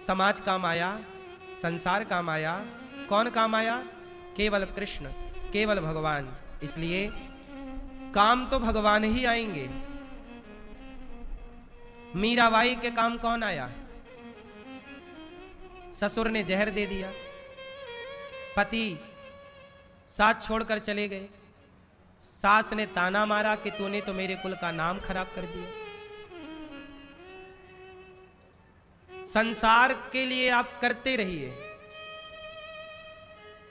समाज काम आया, संसार काम आया, कौन काम आया? केवल कृष्ण, केवल भगवान। इसलिए काम तो भगवान ही आएंगे। मीराबाई के काम कौन आया? ससुर ने जहर दे दिया, पति साथ छोड़कर चले गए, सास ने ताना मारा कि तूने तो मेरे कुल का नाम खराब कर दिया। संसार के लिए आप करते रहिए।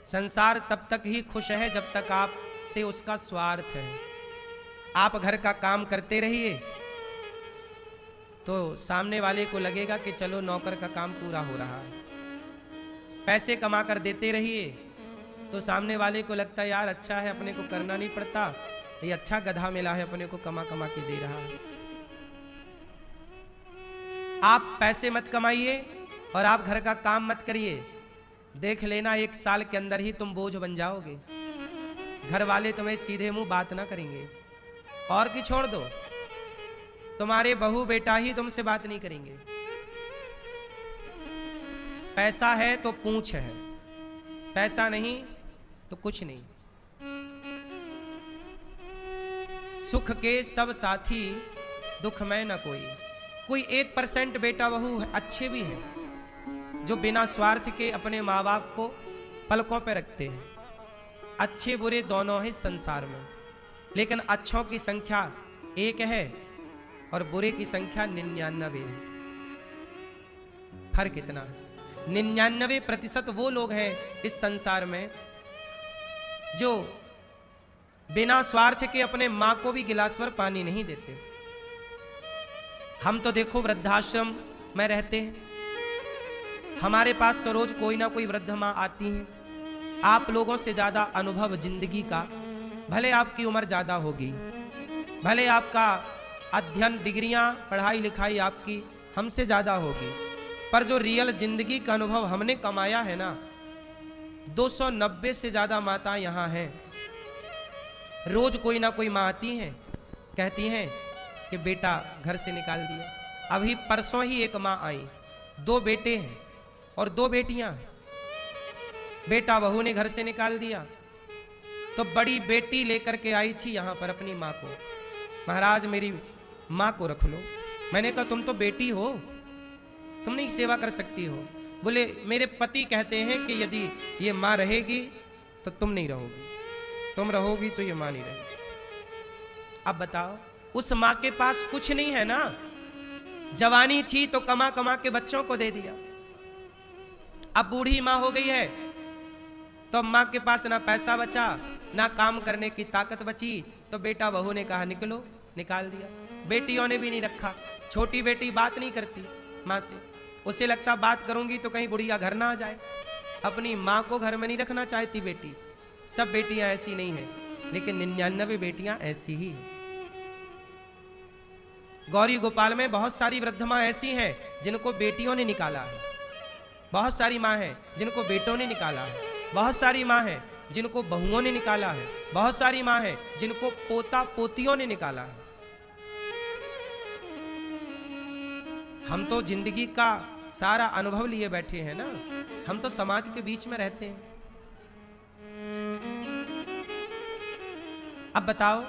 संसार तब तक ही खुश है जब तक आप से उसका स्वार्थ है। आप घर का काम करते रहिए तो सामने वाले को लगेगा कि चलो नौकर का काम पूरा हो रहा है। पैसे कमा कर देते रहिए तो सामने वाले को लगता है यार अच्छा है, अपने को करना नहीं पड़ता, ये अच्छा गधा मिला है, अपने को कमा कमा के दे रहा है। आप पैसे मत कमाइए और आप घर का काम मत करिए, देख लेना 1 साल के अंदर ही तुम बोझ बन जाओगे। घर वाले तुम्हें सीधे मुंह बात ना करेंगे, और की छोड़ दो, तुम्हारे बहू बेटा ही तुमसे बात नहीं करेंगे। पैसा है तो पूंछ है, पैसा नहीं तो कुछ नहीं। सुख के सब साथी, दुख में न कोई। कोई 1% बेटा बहू अच्छे भी हैं जो बिना स्वार्थ के अपने माँ बाप को पलकों पर रखते हैं। अच्छे बुरे दोनों हैं संसार में, लेकिन अच्छों की संख्या 1 है और बुरे की संख्या 99 है। फर्क कितना है? 99% वो लोग हैं इस संसार में जो बिना स्वार्थ के अपने मां को भी गिलास भर पानी नहीं देते। हम तो देखो वृद्धाश्रम में रहते हैं, हमारे पास तो रोज कोई ना कोई वृद्ध मां आती है। आप लोगों से ज्यादा अनुभव जिंदगी का, भले आपकी उम्र ज्यादा होगी, भले आपका अध्ययन डिग्रियां पढ़ाई लिखाई आपकी हमसे ज्यादा होगी, पर जो रियल जिंदगी का अनुभव हमने कमाया है ना, 290 से ज्यादा माता यहां हैं। रोज कोई ना कोई माँ आती हैं, कहती हैं कि बेटा घर से निकाल दिया। अभी परसों ही एक माँ आई, 2 बेटे हैं और 2 बेटियां हैं। बेटा बहू ने घर से निकाल दिया तो बड़ी बेटी लेकर के आई थी यहां पर अपनी माँ को, महाराज मेरी माँ को रख लो। मैंने कहा तुम तो बेटी हो, तुम नहीं सेवा कर सकती हो। बोले मेरे पति कहते हैं कि यदि ये माँ रहेगी तो तुम नहीं रहोगी, तुम रहोगी तो ये माँ नहीं रहेगी। अब बताओ, उस माँ के पास कुछ नहीं है ना, जवानी थी तो कमा कमा के बच्चों को दे दिया। अब बूढ़ी माँ हो गई है तो माँ के पास ना पैसा बचा ना काम करने की ताकत बची, तो बेटा बहू ने कहा निकलो, निकाल दिया। बेटियों ने भी नहीं रखा। छोटी बेटी बात नहीं करती माँ से, उसे लगता बात करूंगी तो कहीं बुढ़िया घर ना आ जाए। अपनी माँ को घर में नहीं रखना चाहती बेटी। सब बेटियां ऐसी नहीं हैं, लेकिन 99 बेटियां ऐसी ही हैं। गौरी गोपाल में बहुत सारी वृद्ध माँ ऐसी हैं जिनको बेटियों ने निकाला है, बहुत सारी माँ हैं जिनको बेटों ने निकाला है, बहुत सारी माँ हैं जिनको बहुओं ने निकाला है, बहुत सारी माँ हैं जिनको पोता पोतियों ने निकाला है। हम तो जिंदगी का सारा अनुभव लिए बैठे हैं ना, हम तो समाज के बीच में रहते हैं। अब बताओ,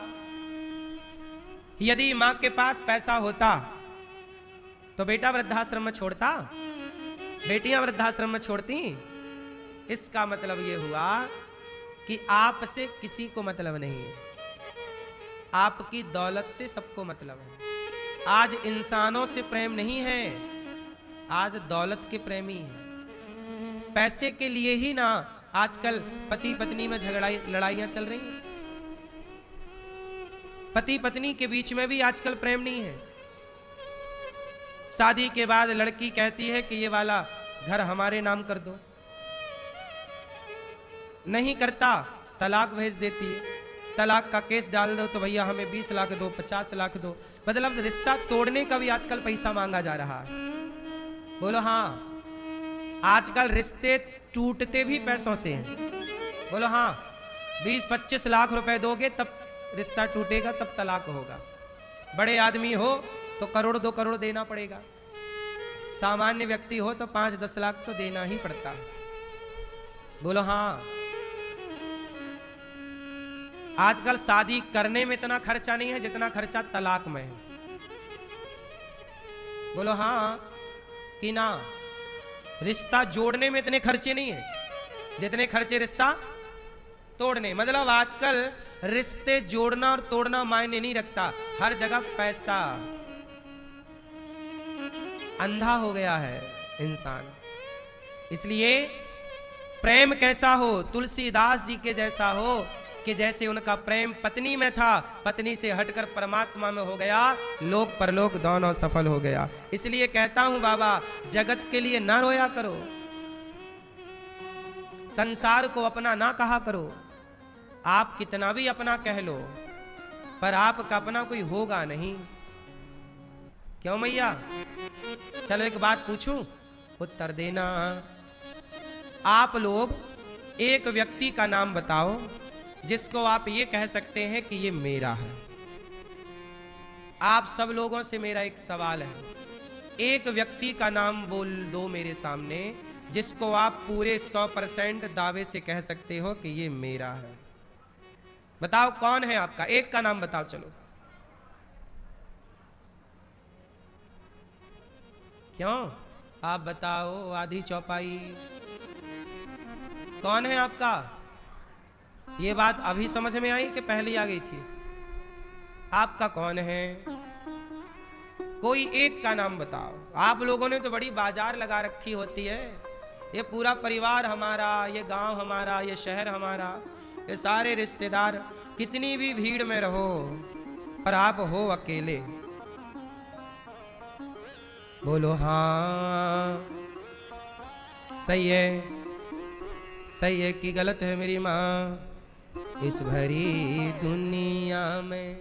यदि मां के पास पैसा होता तो बेटा वृद्धाश्रम में छोड़ता, बेटियां वृद्धाश्रम में छोड़ती? इसका मतलब यह हुआ कि आपसे किसी को मतलब नहीं है, आपकी दौलत से सबको मतलब है। आज इंसानों से प्रेम नहीं है, आज दौलत के प्रेमी हैं। पैसे के लिए ही ना आजकल पति पत्नी में लड़ाइयां चल रही हैं। पति पत्नी के बीच में भी आजकल प्रेम नहीं है। शादी के बाद लड़की कहती है कि ये वाला घर हमारे नाम कर दो, नहीं करता तलाक भेज देती है। तलाक का केस डाल दो तो भैया हमें 20 लाख दो, 50 लाख दो। मतलब रिश्ता तोड़ने का भी आजकल पैसा मांगा जा रहा है। बोलो हाँ, आजकल रिश्ते टूटते भी पैसों से हैं। बोलो हाँ, 20-25 लाख रुपए दोगे तब रिश्ता टूटेगा, तब तलाक होगा। बड़े आदमी हो तो 1-2 करोड़ देना पड़ेगा। सामान्य व्यक्ति हो तो 5-10 लाख तो देना ही पड़ता है। बोलो हाँ। आजकल शादी करने में इतना खर्चा नहीं है जितना खर्चा तलाक में है। बोलो हाँ कि ना। रिश्ता जोड़ने में इतने खर्चे नहीं है जितने खर्चे रिश्ता तोड़ने। मतलब आजकल रिश्ते जोड़ना और तोड़ना मायने नहीं रखता, हर जगह पैसा। अंधा हो गया है इंसान। इसलिए प्रेम कैसा हो, तुलसीदास जी के जैसा हो कि जैसे उनका प्रेम पत्नी में था, पत्नी से हटकर परमात्मा में हो गया, लोक परलोक दोनों सफल हो गया। इसलिए कहता हूं बाबा, जगत के लिए ना रोया करो, संसार को अपना ना कहा करो। आप कितना भी अपना कह लो, पर आपका अपना कोई होगा नहीं। क्यों मैया? चलो एक बात पूछूं, उत्तर देना। आप लोग एक व्यक्ति का नाम बताओ जिसको आप ये कह सकते हैं कि ये मेरा है। आप सब लोगों से मेरा एक सवाल है, एक व्यक्ति का नाम बोल दो मेरे सामने जिसको आप पूरे 100% दावे से कह सकते हो कि ये मेरा है। बताओ कौन है आपका, एक का नाम बताओ। चलो क्यों? आप बताओ, आधी चौपाई। कौन है आपका? ये बात अभी समझ में आई कि पहले आ गई थी? आपका कौन है? कोई एक का नाम बताओ। आप लोगों ने तो बड़ी बाजार लगा रखी होती है, ये पूरा परिवार हमारा, ये गांव हमारा, ये शहर हमारा, ये सारे रिश्तेदार। कितनी भी भीड़ में रहो पर आप हो अकेले। बोलो हाँ। सही है, सही है कि गलत है मेरी माँ? इस भरी दुनिया में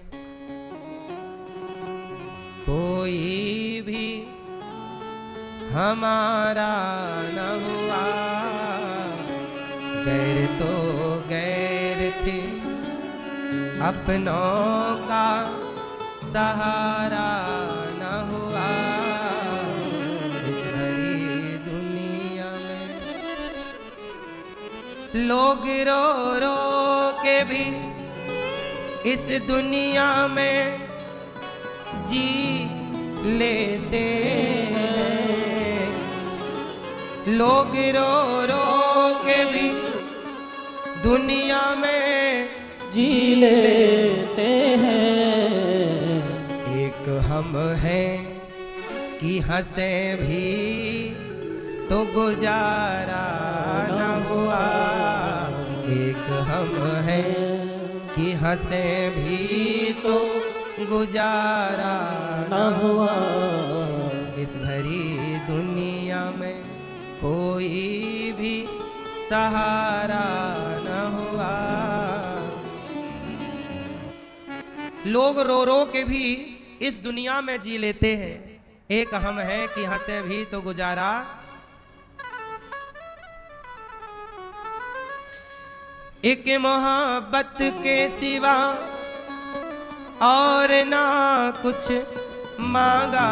कोई भी हमारा न हुआ, गैर तो गैर थे, अपनों का सहारा न हुआ। इस भरी दुनिया में लोग रो रो के भी इस दुनिया में जी लेते हैं। लोग रो रो के भी दुनिया में जी लेते हैं। एक हम हैं कि हंसे भी तो गुजारा न हुआ। एक हम हैं कि हंसे भी तो गुजारा न हुआ। इस भरी दुनिया में कोई भी सहारा न हुआ। लोग रो रो के भी इस दुनिया में जी लेते हैं। एक हम हैं कि हंसे भी तो गुजारा। एक मोहब्बत के सिवा और ना कुछ मांगा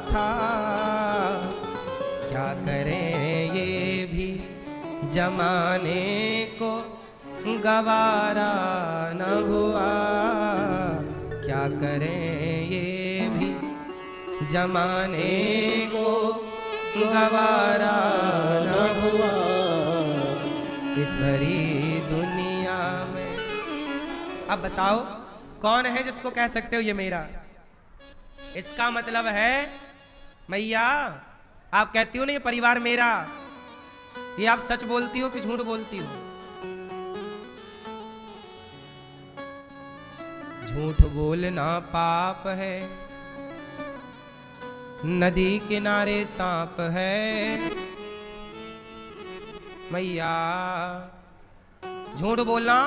था। क्या करें ये भी जमाने को गवारा न हुआ। क्या करें ये भी जमाने को गवारा न हुआ। इस भरी दुनिया में। अब बताओ कौन है जिसको कह सकते हो ये मेरा? इसका मतलब है मैया, आप कहती हो ना ये परिवार मेरा, ये आप सच बोलती हो कि झूठ बोलती हो? झूठ बोलना पाप है, नदी किनारे सांप है। मैया झूठ बोलना,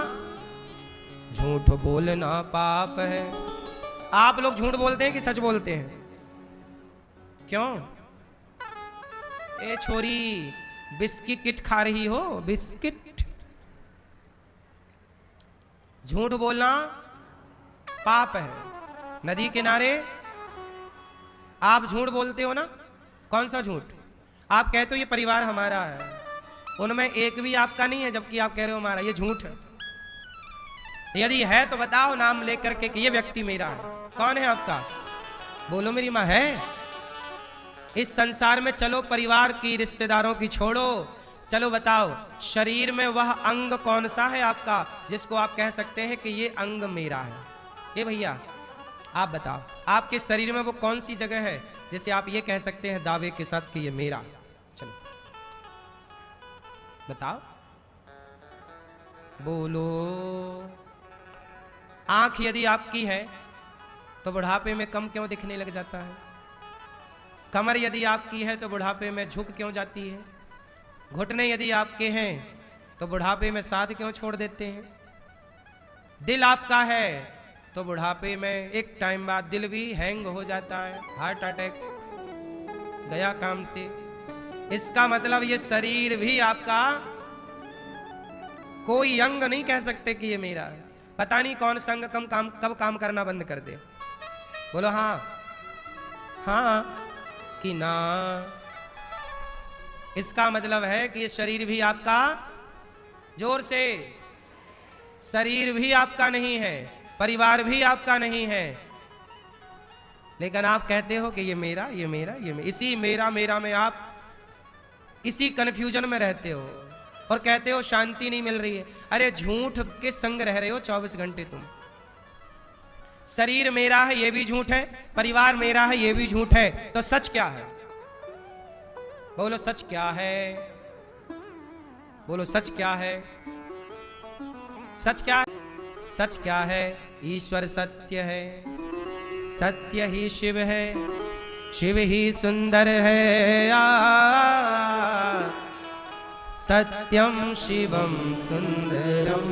झूठ बोलना पाप है। आप लोग झूठ बोलते हैं कि सच बोलते हैं? क्यों? ए छोरी, बिस्किट खा रही हो? बिस्किट। झूठ बोलना पाप है। नदी किनारे आप झूठ बोलते हो ना, कौन सा झूठ? आप कहते हो ये परिवार हमारा है, उनमें एक भी आपका नहीं है, जबकि आप कह रहे हो हमारा। ये झूठ है। यदि है तो बताओ नाम लेकर के कि ये व्यक्ति मेरा है। कौन है आपका? बोलो मेरी माँ है। इस संसार में चलो परिवार की, रिश्तेदारों की छोड़ो, चलो बताओ शरीर में वह अंग कौन सा है आपका जिसको आप कह सकते हैं कि ये अंग मेरा है? ये भैया आप बताओ, आपके शरीर में वो कौन सी जगह है जिसे आप ये कह सकते हैं दावे के साथ कि ये मेरा? चलो बताओ, बोलो। आंख यदि आपकी है तो बुढ़ापे में कम क्यों दिखने लग जाता है? कमर यदि आपकी है तो बुढ़ापे में झुक क्यों जाती है? घुटने यदि आपके हैं तो बुढ़ापे में साथ क्यों छोड़ देते हैं? दिल आपका है तो बुढ़ापे में एक टाइम बाद दिल भी हैंग हो जाता है, हार्ट अटैक गया काम से। इसका मतलब ये शरीर भी आपका कोई अंग नहीं कह सकते कि ये मेरा है। पता नहीं कौन सा अंग कब काम करना बंद कर दे। बोलो हाँ हाँ कि ना। इसका मतलब है कि ये शरीर भी आपका, जोर से, शरीर भी आपका नहीं है, परिवार भी आपका नहीं है, लेकिन आप कहते हो कि ये मेरा, ये मेरा, ये मेरा। इसी मेरा मेरा में आप इसी कंफ्यूजन में रहते हो और कहते हो शांति नहीं मिल रही है। अरे झूठ के संग रह रहे हो 24 घंटे तुम। शरीर मेरा है ये भी झूठ है, परिवार मेरा है ये भी झूठ है, तो सच क्या है? बोलो सच क्या है? बोलो सच क्या है? सच क्या है? सच क्या है? ईश्वर सत्य है, सत्य ही शिव है, शिव ही सुंदर है। सत्यम शिवम सुंदरम,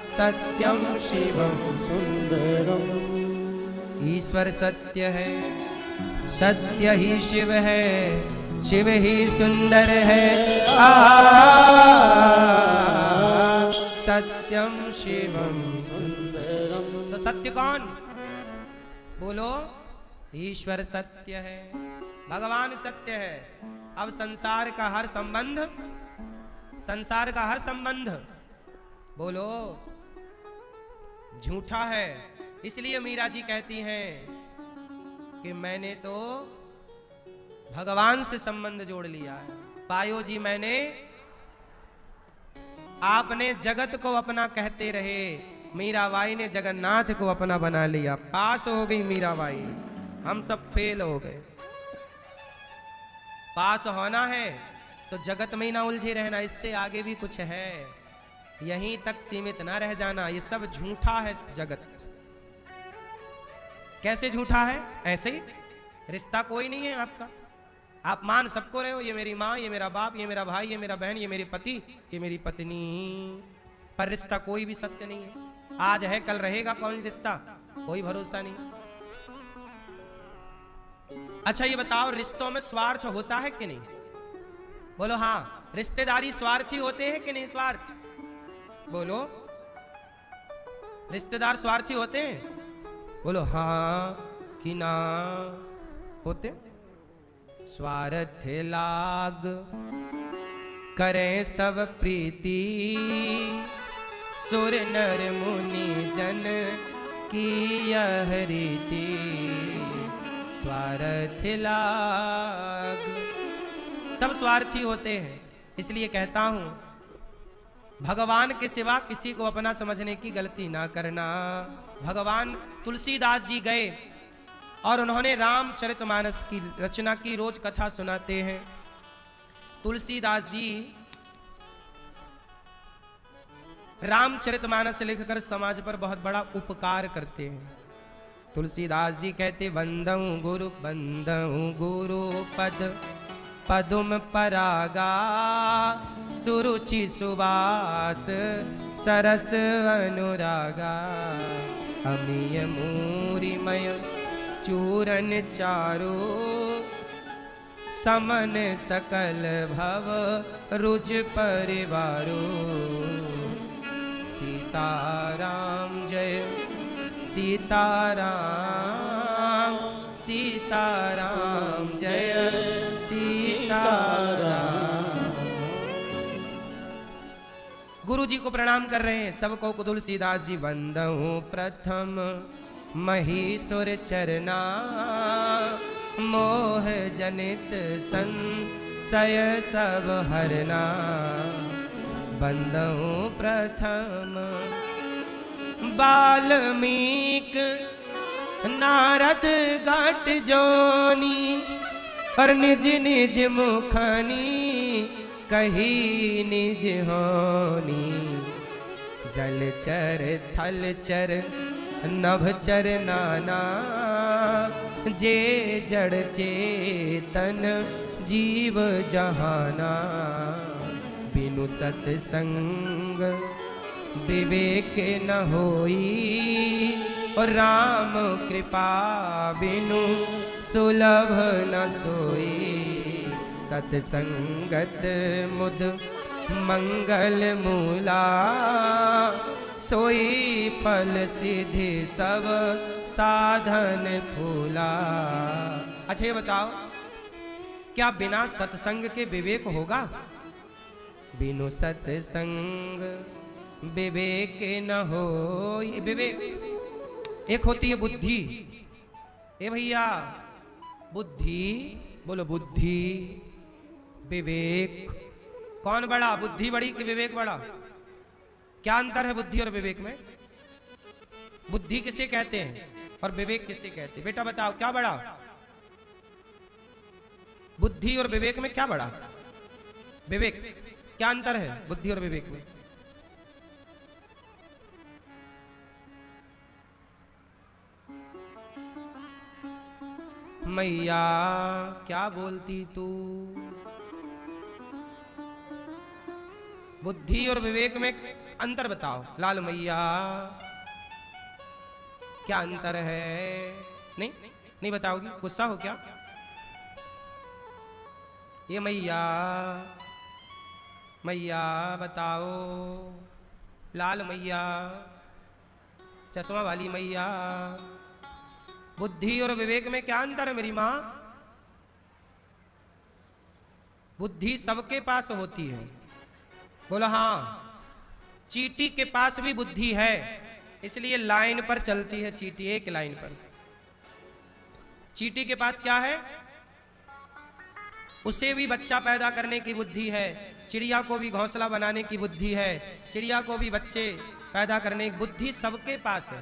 सत्यम शिवम सुंदरम। ईश्वर सत्य है, सत्य ही शिव है, शिव ही सुंदर है। सत्यम शिवम सुंदरम। तो सत्य कौन? बोलो ईश्वर सत्य है, भगवान सत्य है। अब संसार का हर संबंध, संसार का हर संबंध बोलो झूठा है। इसलिए मीरा जी कहती हैं कि मैंने तो भगवान से संबंध जोड़ लिया है। पायो जी मैंने, आपने जगत को अपना कहते रहे, मीराबाई ने जगन्नाथ को अपना बना लिया। पास हो गई मीराबाई, हम सब फेल हो गए। पास होना है तो जगत में ही ना उलझे रहना, इससे आगे भी कुछ है, यहीं तक सीमित ना रह जाना। ये सब झूठा है जगत। कैसे झूठा है? ऐसे ही रिश्ता कोई नहीं है आपका, आप मान सबको रहे हो, ये मेरी माँ, ये मेरा बाप, ये मेरा भाई, ये मेरा बहन, ये मेरी पति, ये मेरी पत्नी, पर रिश्ता कोई भी सत्य नहीं है। आज है कल रहेगा कौन रिश्ता, कोई भरोसा नहीं। अच्छा ये बताओ, रिश्तों में स्वार्थ होता है कि नहीं? बोलो हाँ। रिश्तेदारी स्वार्थी होते हैं कि नहीं? स्वार्थ बोलो, रिश्तेदार स्वार्थी होते हैं? बोलो हाँ कि ना होते? स्वार्थ लाग करें सब प्रीति, सुर नर मुनि जन की यह रीति। स्वार्थ लाग, सब स्वार्थी होते हैं। इसलिए कहता हूं भगवान के सिवा किसी को अपना समझने की गलती ना करना। भगवान तुलसीदास जी गए और उन्होंने रामचरितमानस की रचना की, रोज कथा सुनाते हैं। तुलसीदास जी रामचरितमानस लिखकर समाज पर बहुत बड़ा उपकार करते हैं। तुलसीदास जी कहते, वंदऊ गुरु पद पदुम परागा, सुरुचि सुवास सरस अनुरागा। अमीय मूरिमय चूरन चारो, समन सकल भव रुज परिवारो। सीताराम जय सीताराम, सीताराम जय सीताराम। गुरु जी को प्रणाम कर रहे हैं, सबको तुलसीदास जी वंदहु प्रथम महीसुर चरना, मोह जनित संशय सब हरना, वंदहु प्रथम वाल्मीक नारद घाट जोनी, और निज निज मुखनी कही निज होनी, जलचर थलचर नभचर नाना, जे जड़ चेतन जीव जहाना, बिनु सतसंग विवेक न होई, और राम कृपा बिनु सुलभ न सोई, सतसंगत मुद मंगल मूला, सोई फल सिद्धि सब साधन फूला। अच्छा ये बताओ, क्या बिना सत्संग के विवेक होगा? बिनु सत्संग विवेक न हो। विवेक एक होती है बुद्धि। ए भैया, बुद्धि बोलो, बुद्धि विवेक कौन बड़ा? बुद्धि बड़ी कि विवेक बड़ा? क्या अंतर है बुद्धि और विवेक में? बुद्धि किसे कहते हैं और विवेक किसे कहते हैं? बेटा बताओ, क्या बड़ा? बुद्धि और विवेक में क्या बड़ा? विवेक। क्या अंतर है बुद्धि और विवेक में? मैया क्या बोलती तू? बुद्धि और विवेक में अंतर बताओ। लाल मैया क्या अंतर है? नहीं नहीं बताओगी? गुस्सा हो क्या? ये मैया, मैया बताओ। लाल मैया, चश्मा वाली मैया, बुद्धि और विवेक में क्या अंतर है मेरी मां? बुद्धि सबके पास होती है। बोलो हाँ। चींटी के पास भी बुद्धि है, इसलिए लाइन पर चलती है चींटी, एक लाइन पर। चींटी के पास क्या है? उसे भी बच्चा पैदा करने की बुद्धि है, चिड़िया को भी घोंसला बनाने की बुद्धि है, चिड़िया को भी बच्चे पैदा करने की बुद्धि सबके पास है।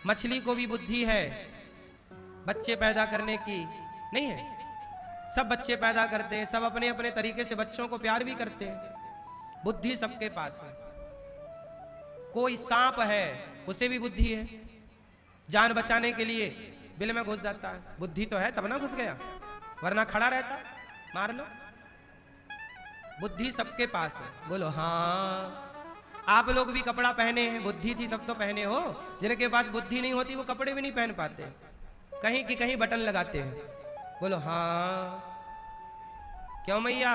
मछली को भी बुद्धि है, बच्चे पैदा करने की नहीं है? सब बच्चे पैदा करते हैं, सब अपने अपने तरीके से बच्चों को प्यार भी करते हैं। बुद्धि सबके पास है। कोई सांप है, उसे भी बुद्धि है, जान बचाने के लिए बिल में घुस जाता है। बुद्धि तो है तब ना घुस गया, वरना खड़ा रहता, मार लो। बुद्धि सबके पास है। बोलो हाँ। आप लोग भी कपड़ा पहने हैं, बुद्धि थी तब तो पहने हो। जिनके पास बुद्धि नहीं होती वो कपड़े भी नहीं पहन पाते, कहीं की कहीं बटन लगाते हैं। बोलो हाँ। क्यों मैया?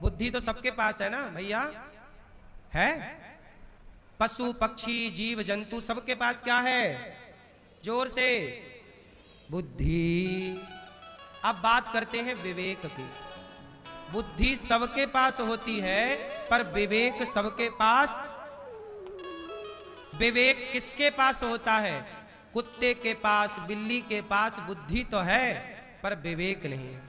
बुद्धि तो सबके पास है ना भैया, है? पशु पक्षी जीव जंतु सबके पास क्या है? जोर से, बुद्धि। अब बात करते हैं विवेक की। बुद्धि सबके पास होती है, पर विवेक सबके पास। विवेक किसके पास होता है? कुत्ते के पास, बिल्ली के पास बुद्धि तो है, पर विवेक नहीं है।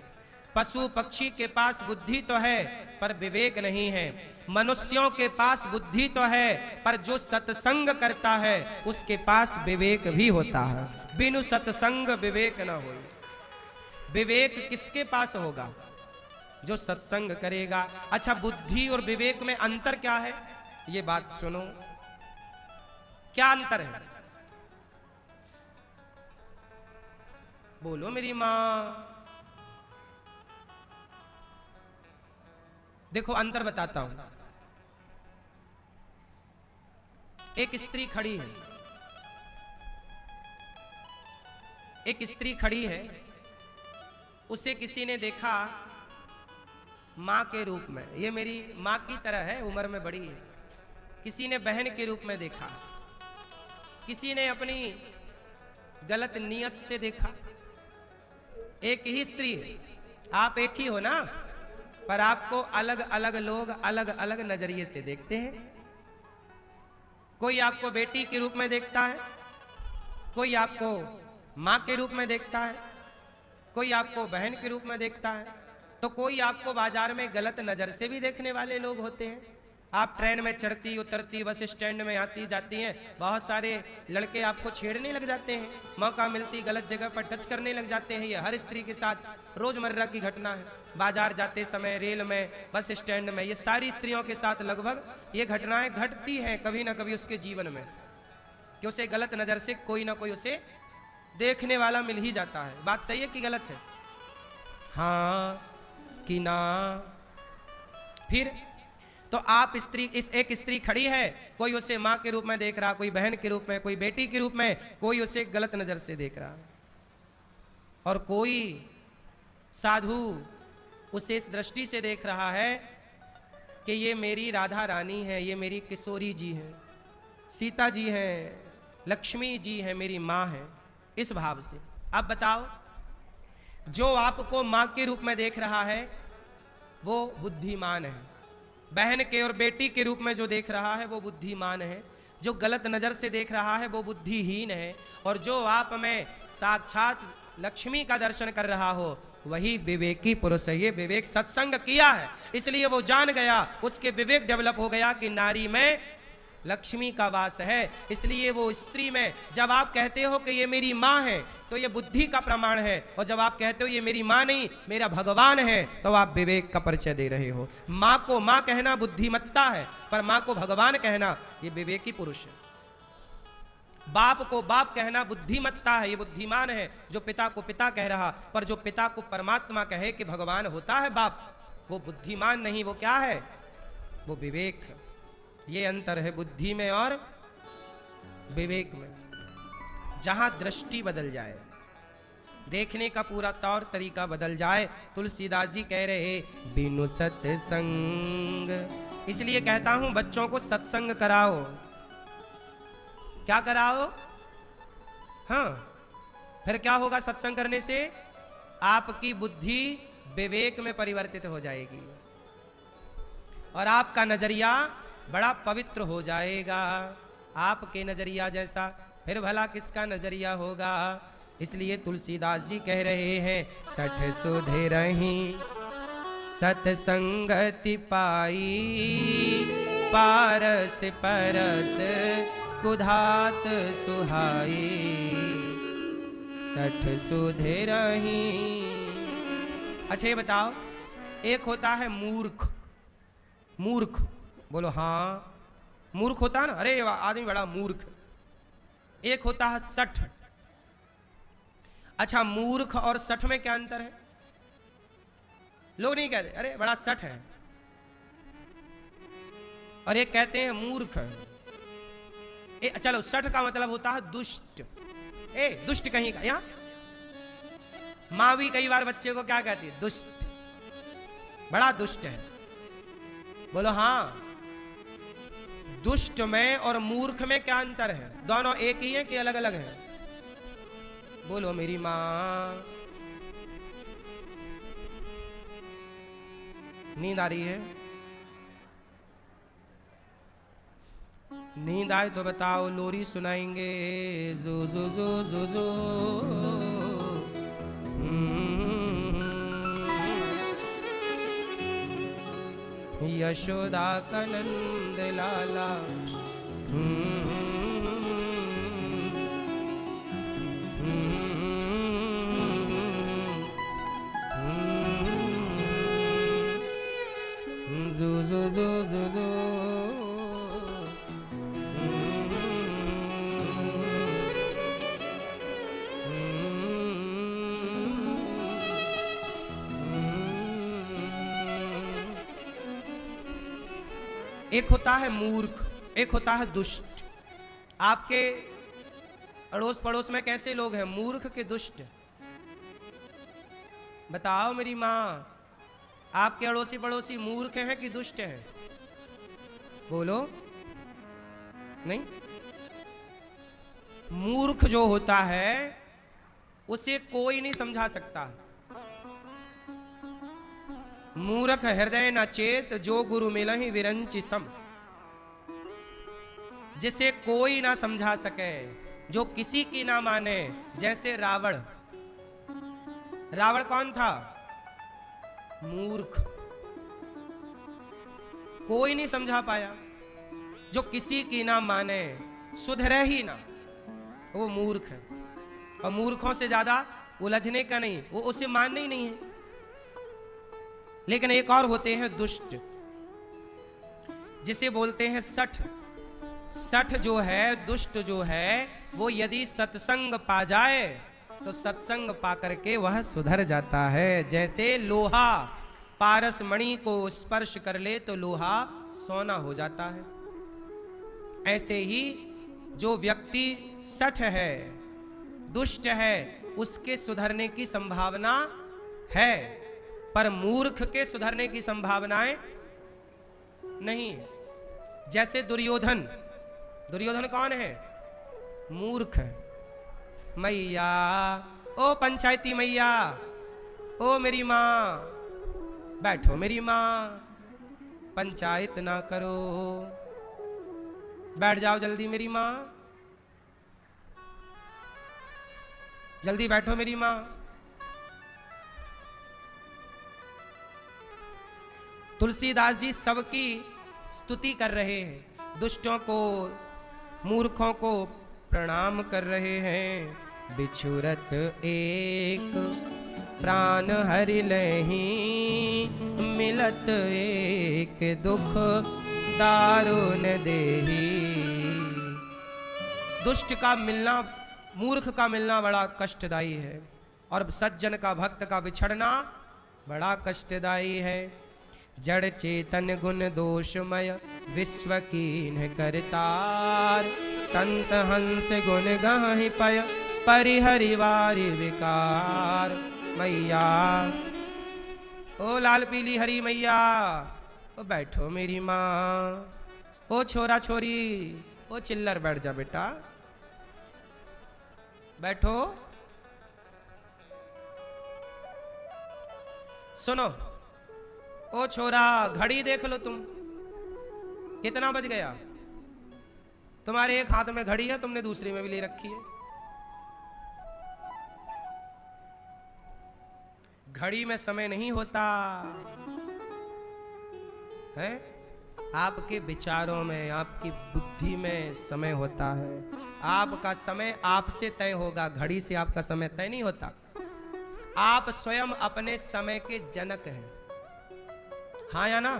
पशु पक्षी के पास बुद्धि तो है, पर विवेक नहीं है। मनुष्यों के पास बुद्धि तो है, पर जो सत्संग करता है उसके पास विवेक भी होता है। बिनु सत्संग विवेक न हो। विवेक किसके पास होगा? जो सत्संग करेगा। अच्छा, बुद्धि और विवेक में अंतर क्या है? ये बात सुनो, क्या अंतर है? बोलो मेरी मां। देखो अंतर बताता हूं। एक स्त्री खड़ी है, एक स्त्री खड़ी है, उसे किसी ने देखा मां के रूप में। ये मेरी मां की तरह है, उम्र में बड़ी है। किसी ने बहन के रूप में देखा, किसी ने अपनी गलत नियत से देखा। एक ही स्त्री है, आप एक ही हो ना, पर आपको अलग अलग लोग अलग अलग नजरिए से देखते हैं। कोई आपको बेटी के रूप में देखता है, कोई आपको मां के रूप में देखता है, कोई आपको बहन के रूप में देखता है, तो कोई आपको बाजार में गलत नजर से भी देखने वाले लोग होते हैं। आप ट्रेन में चढ़ती उतरती, बस स्टैंड में आती जाती हैं, बहुत सारे लड़के आपको छेड़ने लग जाते हैं, मौका मिलती गलत जगह पर टच करने लग जाते हैं। ये हर स्त्री के साथ रोजमर्रा की घटना है। बाजार जाते समय, रेल में, बस स्टैंड में, ये सारी स्त्रियों के साथ लगभग ये घटनाएं घटती हैं कभी ना कभी उसके जीवन में, कि उसे गलत नजर से कोई ना कोई उसे देखने वाला मिल ही जाता है। बात सही है कि गलत है? हाँ कि ना? फिर तो आप स्त्री, इस एक स्त्री खड़ी है, कोई उसे मां के रूप में देख रहा, कोई बहन के रूप में, कोई बेटी के रूप में, कोई उसे गलत नजर से देख रहा, और कोई साधु उसे इस दृष्टि से देख रहा है कि ये मेरी राधा रानी है, ये मेरी किशोरी जी है, सीता जी है, लक्ष्मी जी है, मेरी मां है, इस भाव से। अब बताओ, जो आपको मां के रूप में देख रहा है वो बुद्धिमान है, बहन के और बेटी के रूप में जो देख रहा है वो बुद्धिमान है, जो गलत नजर से देख रहा है वो बुद्धिहीन है, और जो आप में साक्षात लक्ष्मी का दर्शन कर रहा हो वही विवेकी पुरुष है। ये विवेक सत्संग किया है, इसलिए वो जान गया, उसके विवेक डेवलप हो गया कि नारी में लक्ष्मी का वास है। इसलिए वो स्त्री में, जब आप कहते हो कि ये मेरी माँ है तो ये बुद्धि का प्रमाण है, और जब आप कहते हो ये मेरी माँ नहीं मेरा भगवान है, तो आप विवेक का परिचय दे रहे हो। माँ को माँ कहना बुद्धिमत्ता है, पर माँ को भगवान कहना ये विवेकी पुरुष है। बाप को बाप कहना बुद्धिमत्ता है, ये बुद्धिमान है जो पिता को पिता कह रहा, पर जो पिता को परमात्मा कहे कि भगवान होता है बाप, वो बुद्धिमान नहीं, वो क्या है? वो विवेक है। ये अंतर है बुद्धि में और विवेक में। जहां दृष्टि बदल जाए, देखने का पूरा तौर तरीका बदल जाए। तुलसीदास जी कह रहे बिनु सत्संग, इसलिए कहता हूं बच्चों को सत्संग कराओ। क्या कराओ? हाँ, फिर क्या होगा सत्संग करने से? आपकी बुद्धि विवेक में परिवर्तित हो जाएगी और आपका नजरिया बड़ा पवित्र हो जाएगा। आपके नजरिया जैसा फिर भला किसका नजरिया होगा? इसलिए तुलसीदास जी कह रहे हैं सठ सुधरहि सत्संगति पाई, पारस परस कुधात सुहाई, सठ सुधरहि। अच्छा ये बताओ, एक होता है मूर्ख, मूर्ख बोलो हाँ, मूर्ख होता है ना, अरे आदमी बड़ा मूर्ख। एक होता है सठ। अच्छा, मूर्ख और सठ में क्या अंतर है? लोग नहीं कहते अरे बड़ा सठ है, और एक कहते हैं मूर्ख। चलो, सठ का मतलब होता है दुष्ट। दुष्ट कहीं का, यहां माँ भी कई बार बच्चे को क्या कहती है? दुष्ट, बड़ा दुष्ट है। बोलो हाँ। दुष्ट में और मूर्ख में क्या अंतर है? दोनों एक ही हैं कि अलग अलग हैं? बोलो मेरी मां। नींद आ रही है? नींद आए तो बताओ, लोरी सुनाएंगे। जो जो जो जो जो यशोदा का नंद लाला, जो जो जो जो जो एक होता है मूर्ख, एक होता है दुष्ट। आपके अड़ोस पड़ोस में कैसे लोग हैं, मूर्ख के दुष्ट? बताओ मेरी माँ, आपके अड़ोसी पड़ोसी मूर्ख हैं कि दुष्ट हैं? बोलो नहीं। मूर्ख जो होता है उसे कोई नहीं समझा सकता। मूर्ख हृदय न चेत जो गुरु मिलहि विरंचि सम। जिसे कोई ना समझा सके, जो किसी की ना माने। जैसे रावण, रावण कौन था? मूर्ख, कोई नहीं समझा पाया। जो किसी की ना माने, सुधरे ही ना, वो मूर्ख है। और मूर्खों से ज्यादा उलझने का नहीं, वो उसे मानने ही नहीं है। लेकिन एक और होते हैं दुष्ट, जिसे बोलते हैं सठ। सठ जो है, दुष्ट जो है, वो यदि सत्संग पा जाए तो सत्संग पा करके वह सुधर जाता है। जैसे लोहा पारस मणि को स्पर्श कर ले तो लोहा सोना हो जाता है। ऐसे ही जो व्यक्ति सठ है, दुष्ट है, उसके सुधरने की संभावना है, पर मूर्ख के सुधरने की संभावनाएं नहीं है। जैसे दुर्योधन, दुर्योधन कौन है? मूर्ख है। मैया, ओ पंचायती मैया, ओ मेरी माँ, बैठो मेरी माँ, पंचायत ना करो, बैठ जाओ जल्दी मेरी माँ, जल्दी बैठो मेरी माँ। तुलसीदास जी सबकी स्तुति कर रहे हैं, दुष्टों को, मूर्खों को प्रणाम कर रहे हैं। बिछुरत एक प्राण हरि लहि, मिलत एक दुख दारुण देही। दुष्ट का मिलना, मूर्ख का मिलना बड़ा कष्टदायी है, और सज्जन का, भक्त का बिछड़ना बड़ा कष्टदायी है। जड़ चेतन गुण दोषमय विश्व कीन करतार, संत हंस गुण गहि पय परिहरि वारि विकार। मैया, ओ लाल पीली हरी मैया, ओ बैठो मेरी माँ, ओ छोरा छोरी, ओ चिल्लर बैठ जा बेटा, बैठो। सुनो, ओ छोरा, घड़ी देख लो तुम, कितना बज गया? तुम्हारे एक हाथ में घड़ी है, तुमने दूसरे में भी ले रखी है। घड़ी में समय नहीं होता है, आपके विचारों में, आपकी बुद्धि में समय होता है। आपका समय आपसे तय होगा, घड़ी से आपका समय तय नहीं होता। आप स्वयं अपने समय के जनक हैं, हाँ या ना?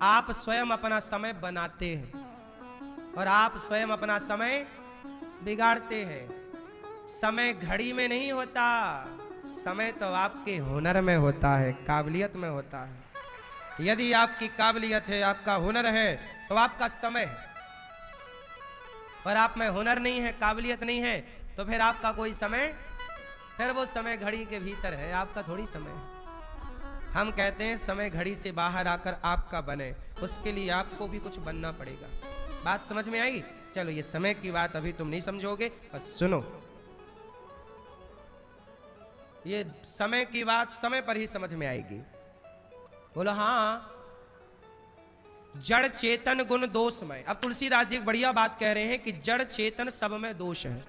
आप स्वयं अपना समय बनाते हैं और आप स्वयं अपना समय बिगाड़ते हैं। समय घड़ी में नहीं होता, समय तो आपके हुनर में होता है, काबिलियत में होता है। यदि आपकी काबिलियत है, आपका हुनर है, तो आपका समय है। और आप में हुनर नहीं है, काबिलियत नहीं है, तो फिर आपका कोई समय, फिर वो समय घड़ी के भीतर है, आपका थोड़ी समय है। हम कहते हैं समय घड़ी से बाहर आकर आपका बने, उसके लिए आपको भी कुछ बनना पड़ेगा। बात समझ में आई? चलो, ये समय की बात अभी तुम नहीं समझोगे, बस सुनो। ये समय की बात समय पर ही समझ में आएगी। बोलो हाँ। जड़ चेतन गुण दोषमय। अब तुलसीदास जी एक बढ़िया बात कह रहे हैं कि जड़ चेतन सब में दोष है।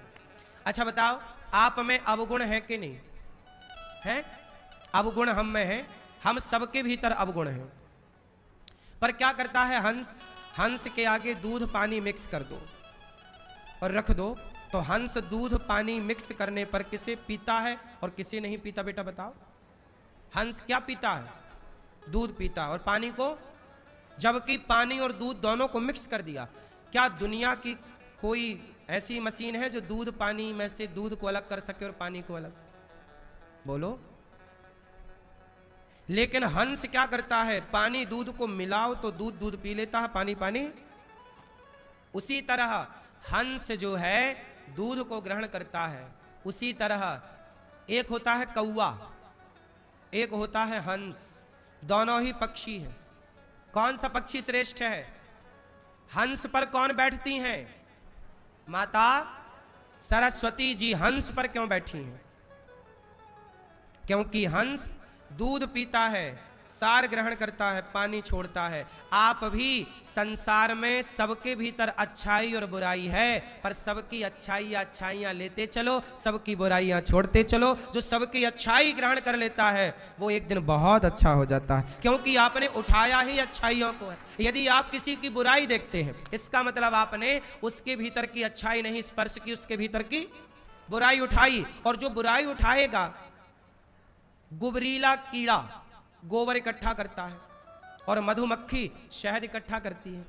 अच्छा बताओ, आप में अवगुण है कि नहीं है? अवगुण हम में है, हम सबके भीतर अवगुण है। पर क्या करता है हंस? हंस के आगे दूध पानी मिक्स कर दो और रख दो, तो हंस दूध पानी मिक्स करने पर किसे पीता है और किसे नहीं पीता? बेटा बताओ। हंस क्या पीता है? दूध पीता, और पानी को, जबकि पानी और दूध दोनों को मिक्स कर दिया। क्या दुनिया की कोई ऐसी मशीन है जो दूध पानी में से दूध को अलग कर सके और पानी को अलग? बोलो। लेकिन हंस क्या करता है? पानी दूध को मिलाओ तो दूध दूध पी लेता है, पानी पानी। उसी तरह हंस जो है दूध को ग्रहण करता है। उसी तरह एक होता है कौवा, एक होता है हंस, दोनों ही पक्षी हैं। कौन सा पक्षी श्रेष्ठ है? हंस पर कौन बैठती हैं? माता सरस्वती जी हंस पर क्यों बैठी हैं? क्योंकि हंस दूध पीता है, सार ग्रहण करता है, पानी छोड़ता है। आप भी संसार में सबके भीतर अच्छाई और बुराई है, पर सबकी अच्छाइयाँ लेते चलो, सबकी बुराइयां छोड़ते चलो। जो सबकी अच्छाई ग्रहण कर लेता है वो एक दिन बहुत अच्छा हो जाता है, क्योंकि आपने उठाया ही अच्छाइयों को है। यदि आप किसी की बुराई देखते हैं, इसका मतलब आपने उसके भीतर की अच्छाई नहीं स्पर्श की, उसके भीतर की बुराई उठाई। और जो बुराई उठाएगा, गुबरीला कीड़ा गोबर इकट्ठा करता है और मधुमक्खी शहद इकट्ठा करती है।